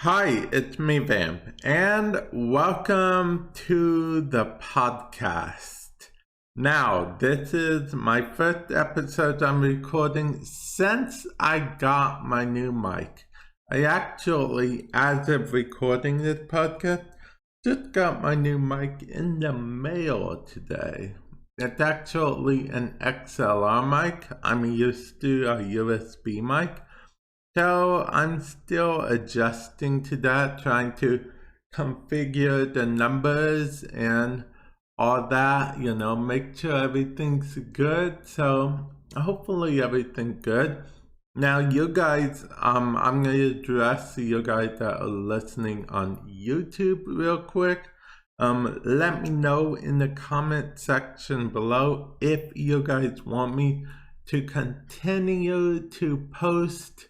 Hi, it's me, Vamp, and welcome to the podcast. Now, this is my first episode I'm recording since I got my new mic. I actually, as of recording this podcast, just got my new mic in the mail today. It's actually an XLR mic. I'm used to a USB mic. So I'm still adjusting to that, trying to configure the numbers and all that, make sure everything's good. So hopefully everything's good. Now you guys, I'm gonna address you guys that are listening on YouTube real quick. Let me know in the comment section below if you guys want me to continue to post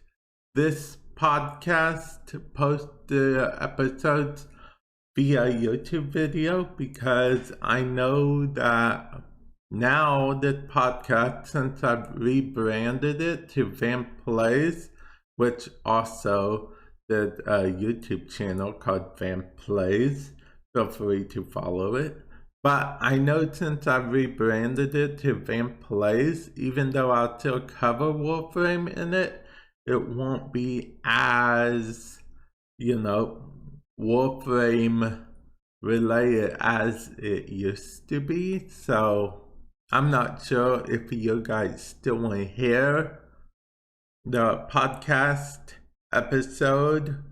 this podcast, post the episodes via YouTube video, because I know that now this podcast, since I've rebranded it to Vamp Plays, which also did a YouTube channel called Vamp Plays, feel free to follow it. But I know since I've rebranded it to Vamp Plays, even though I'll still cover Warframe in it, it won't be as, Warframe related as it used to be. So I'm not sure if you guys still want to hear the podcast episode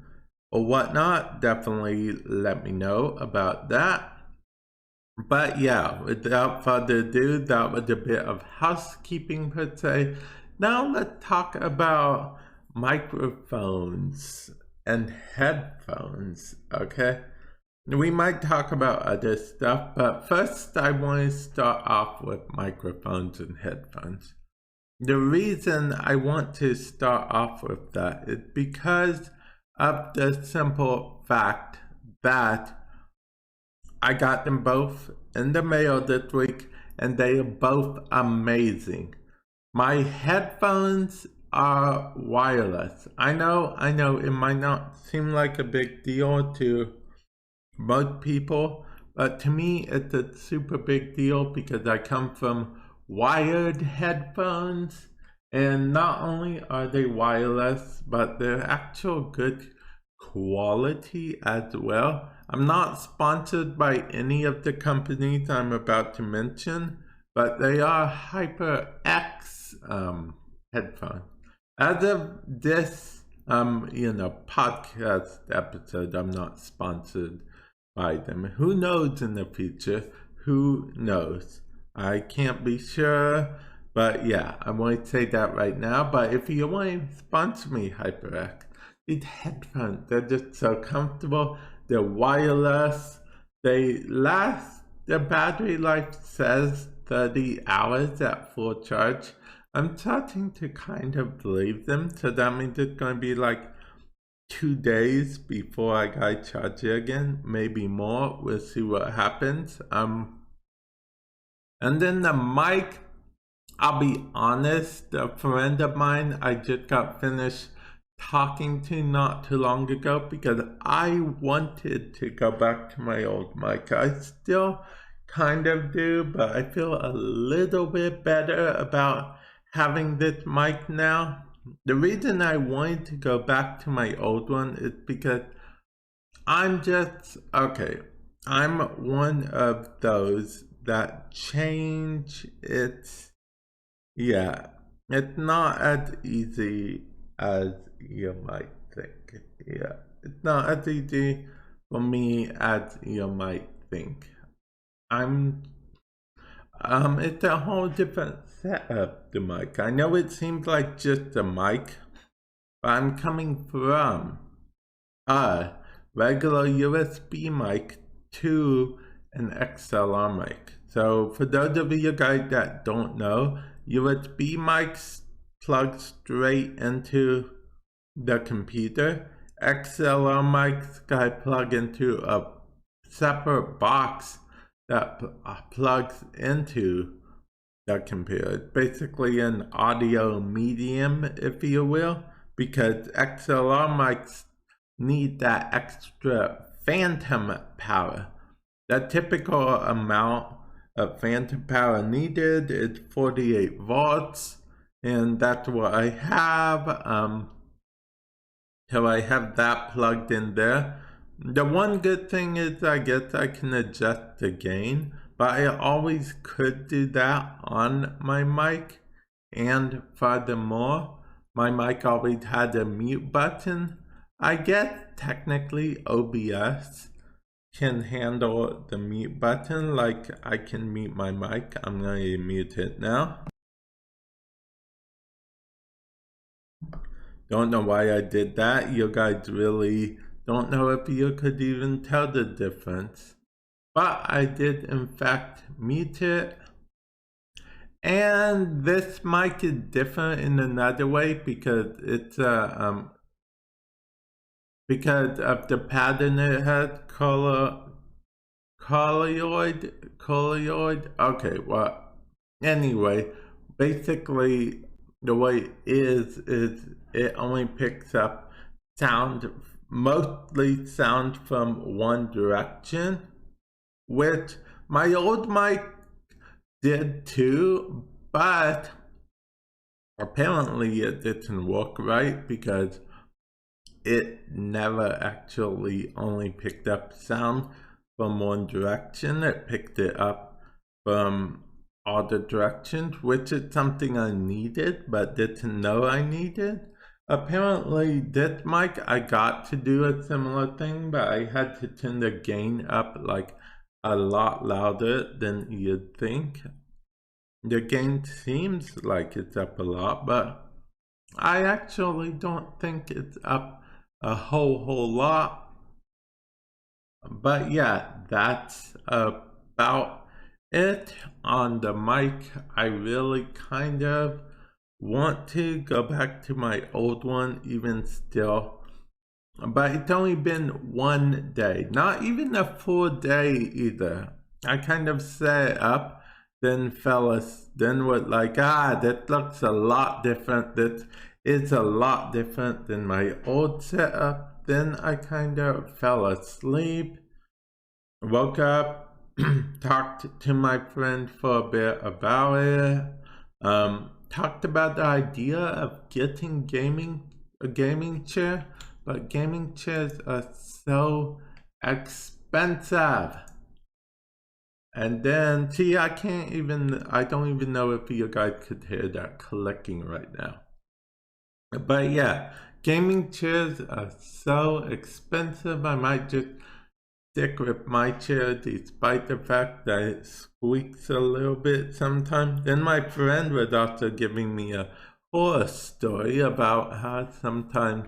or whatnot. Definitely let me know about that. But yeah, without further ado, that was a bit of housekeeping per se. Now let's talk about microphones and headphones, okay? We might talk about other stuff, but first I want to start off with microphones and headphones. The reason I want to start off with that is because of the simple fact that I got them both in the mail this week, and they are both amazing. My headphones are wireless. I know, it might not seem like a big deal to most people, but to me it's a super big deal because I come from wired headphones, and not only are they wireless, but they're actual good quality as well. I'm not sponsored by any of the companies I'm about to mention, but they are HyperX headphones. As of this, podcast episode, I'm not sponsored by them. Who knows in the future? Who knows? I can't be sure, but yeah, I won't say that right now. But if you want to sponsor me, HyperX, these headphones, they're just so comfortable. They're wireless. They last, the battery life says 30 hours at full charge. I'm starting to kind of believe them, so that means it's going to be like 2 days before I got charged again, maybe more. We'll see what happens. And then the mic, I'll be honest, a friend of mine I just got finished talking to not too long ago, because I wanted to go back to my old mic. I still kind of do, but I feel a little bit better about having this mic now. The reason I wanted to go back to my old one is because I'm one of those that change it's not as easy as you might think. Yeah, it's not as easy for me as you might think. It's a whole different setup, the mic. I know it seems like just a mic, but I'm coming from a regular USB mic to an XLR mic. So for those of you guys that don't know, USB mics plug straight into the computer. XLR mics gotta plug into a separate box that plugs into the computer. It's basically an audio medium, if you will, because XLR mics need that extra phantom power. The typical amount of phantom power needed is 48 volts, and that's what I have. So I have that plugged in there. The one good thing is I guess I can adjust the gain, but I always could do that on my mic. And furthermore, my mic always had a mute button. I guess technically OBS can handle the mute button, like I can mute my mic. I'm going to mute it now. Don't know why I did that. You guys really don't know if you could even tell the difference. But I did in fact mute it. And this mic is different in another way because it's because of the pattern it has, colloid. Okay, well, anyway, basically the way it is it only picks up sound, mostly sound from one direction, which my old mic did too, but apparently it didn't work right because it never actually only picked up sound from one direction. It picked it up from all the directions, which is something I needed but didn't know I needed. Apparently this mic I got to do a similar thing, but I had to turn the gain up like a lot louder than you'd think. The gain seems like it's up a lot, but I actually don't think it's up a whole lot. But yeah, that's about it on the mic. I really kind of want to go back to my old one even still, but it's only been one day, not even a full day either. I kind of set it up, then was like, that looks a lot different, that is a lot different than my old setup. Then I kind of fell asleep, woke up, talked to my friend for a bit about it, talked about the idea of getting a gaming chair, but gaming chairs are so expensive. And then, see, I don't even know if you guys could hear that clicking right now. But yeah, gaming chairs are so expensive. I might just stick with my chair despite the fact that it squeaks a little bit sometimes. Then my friend was also giving me a horror story about how sometimes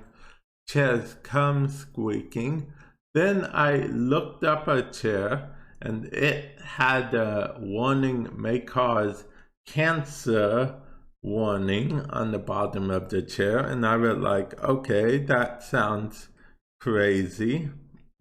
chairs come squeaking. Then I looked up a chair and it had a warning, may cause cancer warning on the bottom of the chair, and I was like, okay, that sounds crazy.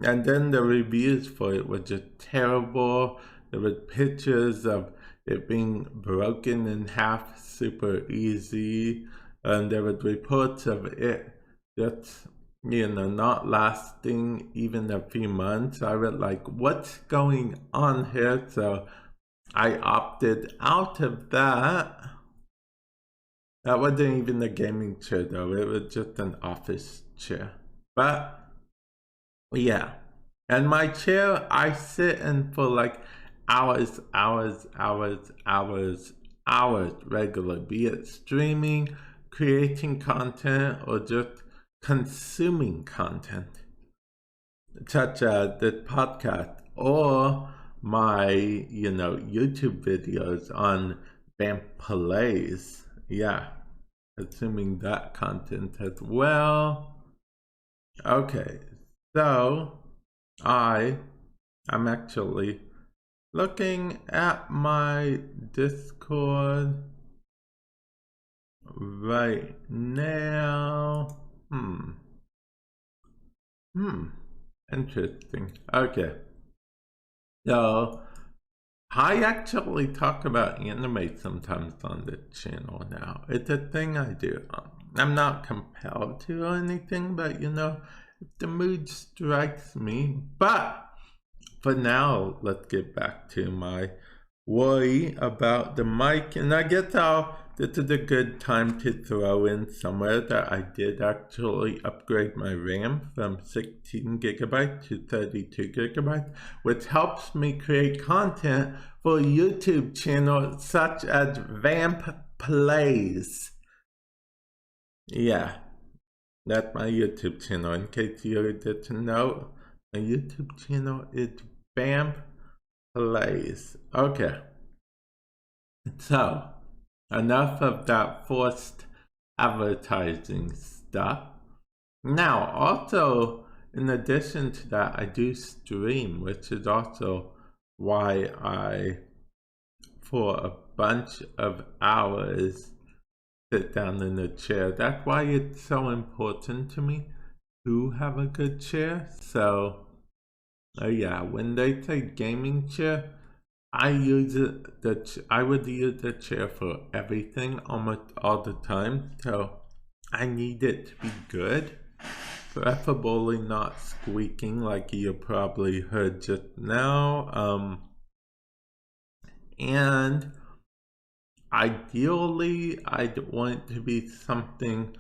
And then the reviews for it were just terrible. There were pictures of it being broken in half super easy, and there were reports of it just, not lasting even a few months. I was like, what's going on here? So I opted out of that. That wasn't even a gaming chair though, it was just an office chair. But yeah, and my chair I sit in for like hours regular, be it streaming, creating content, or just consuming content, such as this podcast or my, YouTube videos on Vamp Plays. Yeah, consuming that content as well. Okay, so I'm actually looking at my Discord right now. Interesting. Okay. So I actually talk about anime sometimes on the channel now. It's a thing I do. I'm not compelled to or anything, but if the mood strikes me. But for now, let's get back to my worry about the mic. And I guess this is a good time to throw in somewhere that I did actually upgrade my RAM from 16 gigabytes to 32 gigabytes, which helps me create content for YouTube channels such as Vamp Plays. Yeah, that's my YouTube channel. In case you didn't know, my YouTube channel is Vamp Plays. Okay. So, enough of that forced advertising stuff. Now, also, in addition to that, I do stream, which is also why I, for a bunch of hours, sit down in a chair. That's why it's so important to me to have a good chair. So, yeah, when they say gaming chair, I use it. I would use the chair for everything almost all the time. So I need it to be good, preferably not squeaking like you probably heard just now. And ideally, I'd want it to be something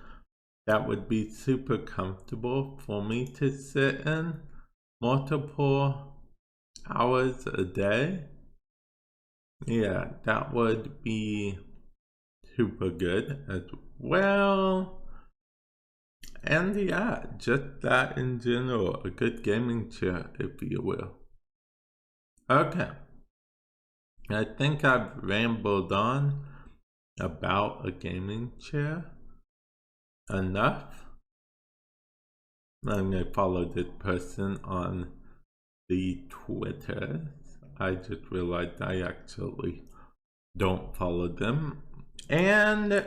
that would be super comfortable for me to sit in multiple hours a day. Yeah, that would be super good as well. And yeah, just that in general, a good gaming chair, if you will. Okay, I think I've rambled on about a gaming chair enough. I'm gonna follow this person on the Twitter. I just realized I actually don't follow them. And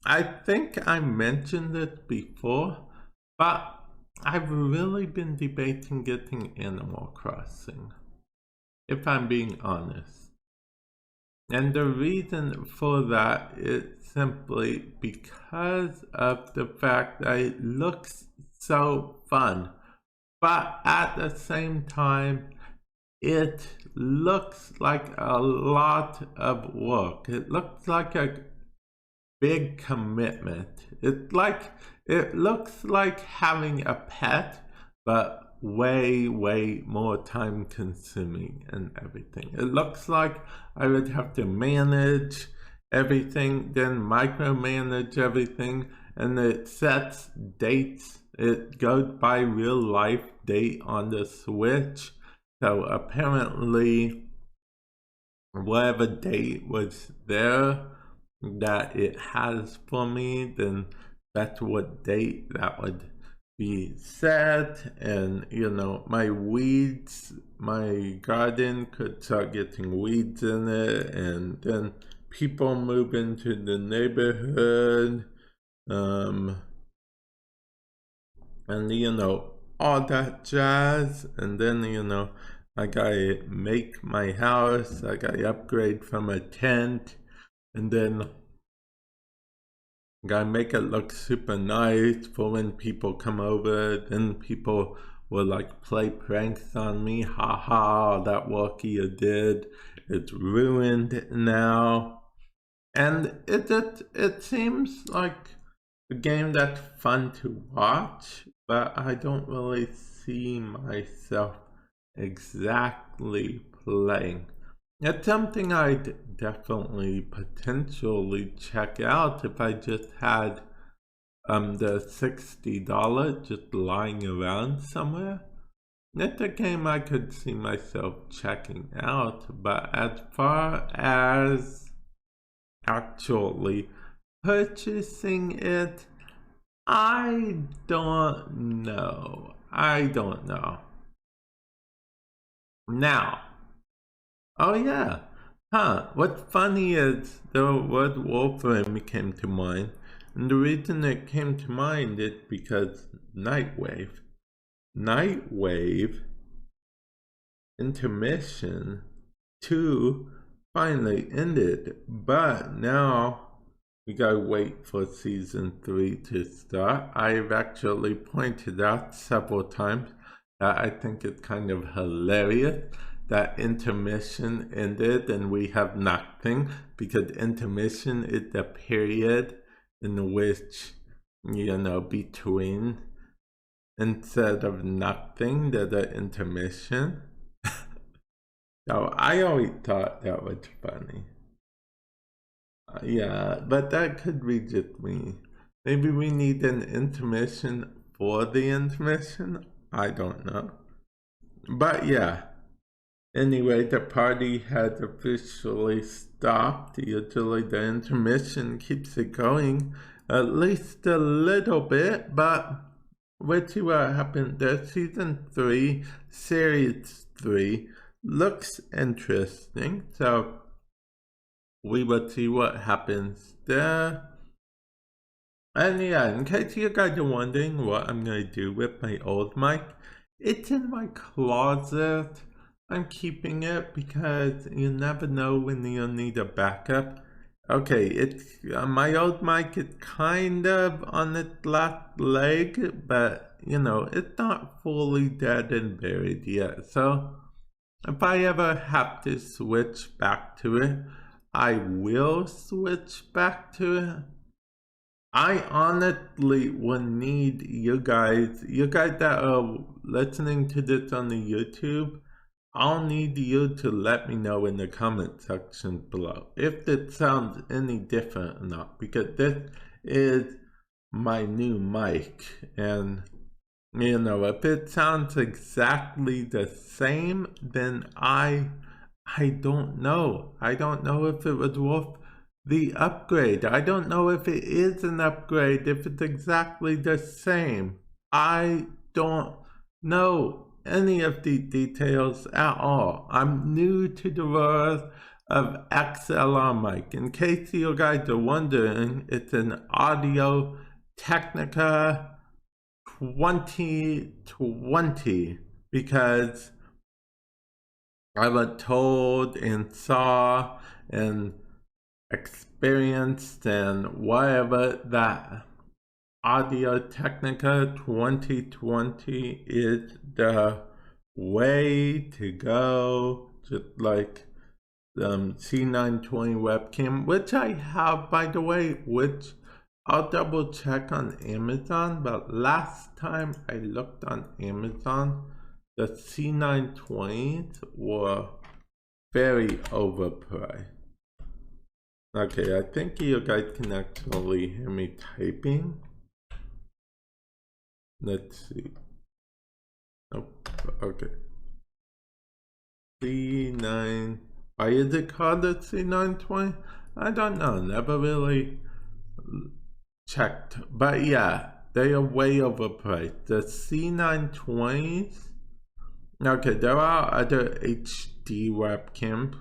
I think I mentioned it before, but I've really been debating getting Animal Crossing, if I'm being honest. And the reason for that is simply because of the fact that it looks so fun, but at the same time, it looks like a lot of work. It looks like a big commitment. It looks like having a pet, but way more time consuming and everything. It looks like I would have to manage everything, then micromanage everything, and it sets dates. It goes by real life date on the Switch. So apparently, whatever date was there that it has for me, then that's what date that would be set. And you know, my weeds, my garden could start getting weeds in it, and then people move into the neighborhood, and you know, all that jazz. And then you know, I gotta make my house, I gotta upgrade from a tent, and then gotta make it look super nice for when people come over. Then people will like play pranks on me. Haha, that work you did, it's ruined now. And it seems like a game that's fun to watch, but I don't really see myself exactly playing. It's something I'd definitely potentially check out if I just had the $60 just lying around somewhere. It's a game I could see myself checking out, but as far as actually purchasing it, I don't know. Now, oh yeah, what's funny is the word Wolfram came to mind, and the reason it came to mind is because Nightwave Intermission 2 finally ended, but now we gotta wait for season 3 to start. I've actually pointed out several times that I think it's kind of hilarious that intermission ended and we have nothing, because intermission is the period in which, between, instead of nothing, there's an intermission. So I always thought that was funny. Yeah, but that could be just me. Maybe we need an intermission for the intermission? I don't know. But yeah. Anyway, the party has officially stopped. Usually the intermission keeps it going at least a little bit, but we'll see what happens there. Season 3, Series 3 looks interesting, so we will see what happens there. And yeah, in case you guys are wondering what I'm going to do with my old mic, it's in my closet. I'm keeping it because you never know when you'll need a backup. Okay, it's my old mic is kind of on its last leg, but it's not fully dead and buried yet. So if I ever have to switch back to it, I will switch back to it. I honestly would need you guys that are listening to this on the YouTube, I'll need you to let me know in the comment section below if it sounds any different or not, because this is my new mic, and if it sounds exactly the same, then I don't know. I don't know if it was worth the upgrade. I don't know if it is an upgrade, if it's exactly the same. I don't know any of the details at all. I'm new to the world of XLR mic. In case you guys are wondering, it's an Audio Technica 2020, because I was told and saw and experienced and whatever that Audio Technica 2020 is the way to go, just like the C920 webcam, which I have, by the way, which I'll double check on Amazon, but last time I looked on Amazon, the C920s were very overpriced. Okay, I think you guys can actually hear me typing. Let's see. Nope, okay. C9, why is it called the C920? I don't know, never really checked, but yeah, they are way overpriced. The C920s, okay, there are other HD webcams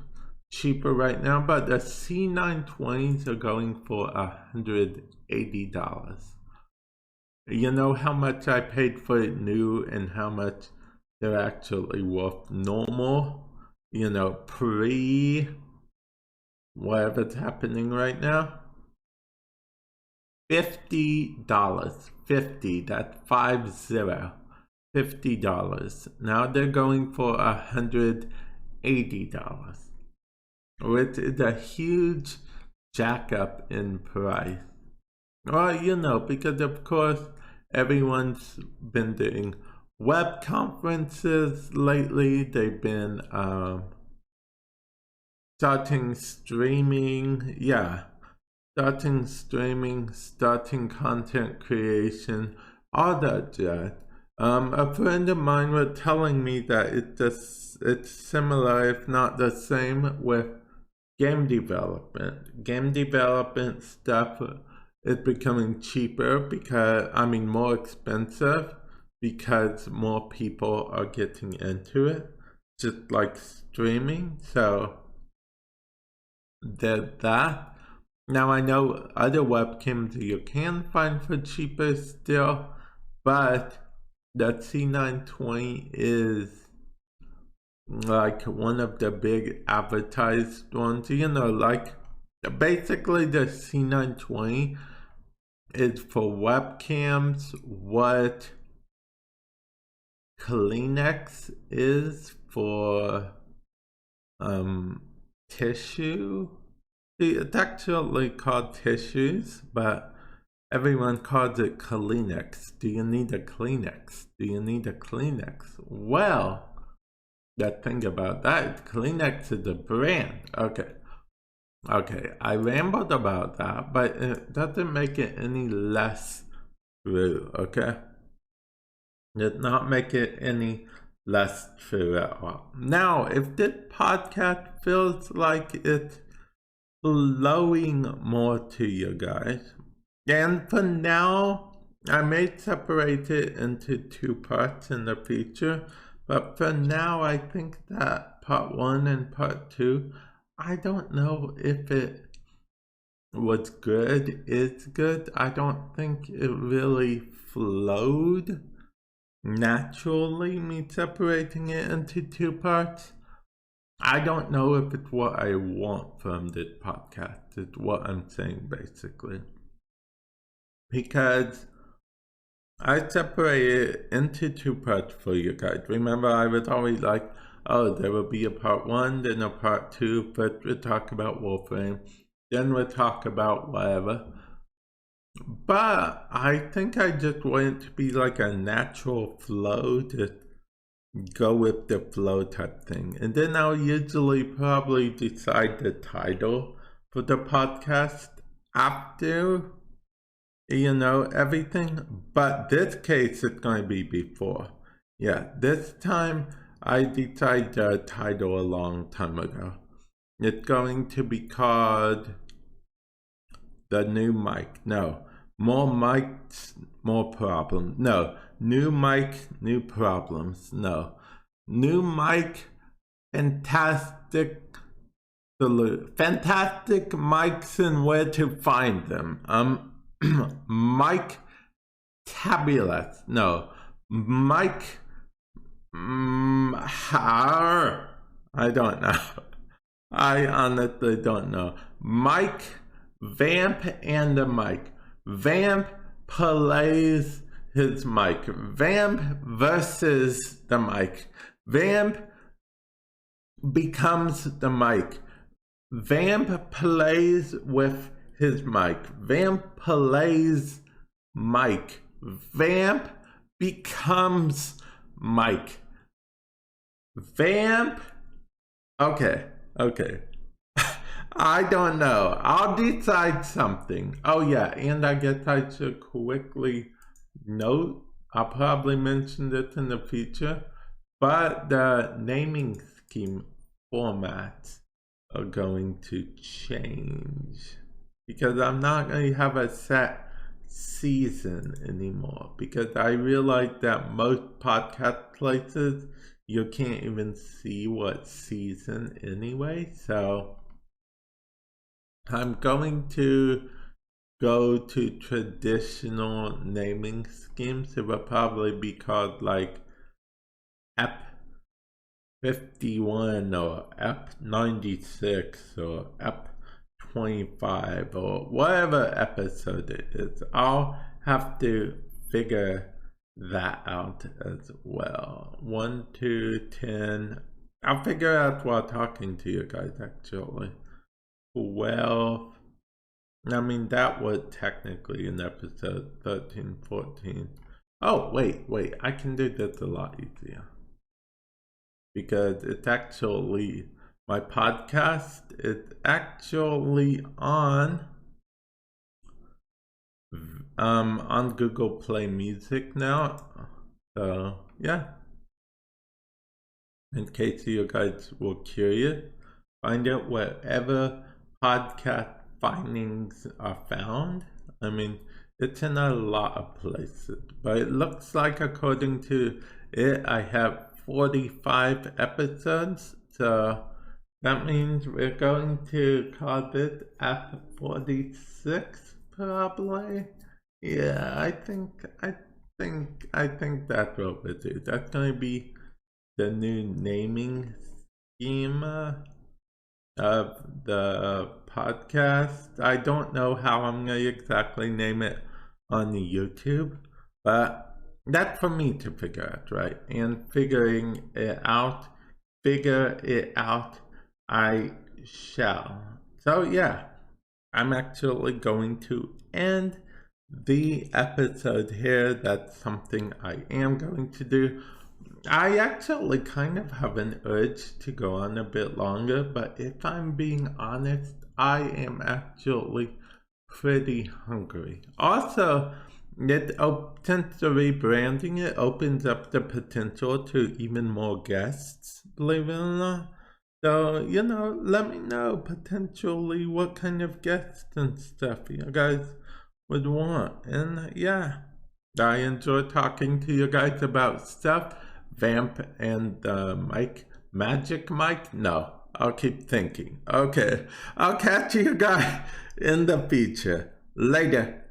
cheaper right now, but the C920s are going for $180. You know how much I paid for it new and how much they're actually worth normal, pre whatever's happening right now? $50. 50, that's 50. $50. Now they're going for $180, which is a huge jack up in price. Well, because of course everyone's been doing web conferences lately. They've been starting streaming, starting content creation, all that jazz. A friend of mine was telling me that it's similar, if not the same, with game development. Game development stuff is becoming cheaper more expensive, because more people are getting into it, just like streaming. So there's that. Now I know other webcams you can find for cheaper still, but the C920 is like one of the big advertised ones, like Basically, the C920 is for webcams what Kleenex is for tissue. It's actually called tissues, but everyone calls it Kleenex. Do you need a Kleenex? Do you need a Kleenex? Well, the thing about that, Kleenex is a brand. Okay, I rambled about that, but it doesn't make it any less true, okay? Does not make it any less true at all. Now, if this podcast feels like it's flowing more to you guys, and for now, I may separate it into 2 parts in the future, but for now, I think that part 1 and part 2, I don't know if it was good, is good. I don't think it really flowed naturally, me separating it into 2 parts. I don't know if it's what I want from this podcast, is what I'm saying basically. Because I separate it into 2 parts for you guys. Remember, I was always like, oh, there will be a part 1, then a part 2. First we'll talk about Warframe, then we'll talk about whatever. But I think I just want it to be like a natural flow, to go with the flow type thing. And then I'll usually probably decide the title for the podcast after, everything. But this case, it's going to be before. Yeah, this time I decided the title a long time ago. It's going to be called The New Mic. No. More mics, more problems. No. New mic, new problems. No. New mic, fantastic mics and where to find them. Mic tabulous. No. Mic. I don't know. I honestly don't know. Mic, Vamp, and the mic. Vamp plays his mic. Vamp versus the mic. Vamp becomes the mic. Vamp plays with his mic. Vamp plays mic. Vamp becomes mic. Vamp. Okay. I don't know. I'll decide something. Oh yeah, and I guess I should quickly note, I'll probably mention this in the future, but the naming scheme formats are going to change. Because I'm not going to have a set season anymore. Because I realize that most podcast places, you can't even see what season anyway, so I'm going to go to traditional naming schemes. It will probably be called like Ep 51 or Ep 96 or Ep 25 or whatever episode it is. I'll have to figure that out as well. 1, 2, 10. I'll figure out while talking to you guys actually. 12. I mean, that was technically in episode 13, 14. Oh, wait. I can do this a lot easier. Because it's actually, my podcast is actually on Google Play Music now. So, yeah. In case you guys were curious, find it wherever podcast findings are found. I mean, it's in a lot of places, but it looks like according to it, I have 45 episodes, so that means we're going to call this F46 probably. Yeah, I think that's what we do. That's going to be the new naming scheme. of the podcast. I don't know how I'm going to exactly name it on the YouTube, but that's for me to figure out, right? And figure it out, I shall. So yeah, I'm actually going to end the episode here. That's something I am going to do. I actually kind of have an urge to go on a bit longer, but if I'm being honest, I am actually pretty hungry. Also, since the rebranding, it opens up the potential to even more guests, believe it or not. So, let me know potentially what kind of guests and stuff you guys would want. And yeah, I enjoy talking to you guys about stuff. Vamp and Magic Mike? No, I'll keep thinking. Okay, I'll catch you guys in the future. Later.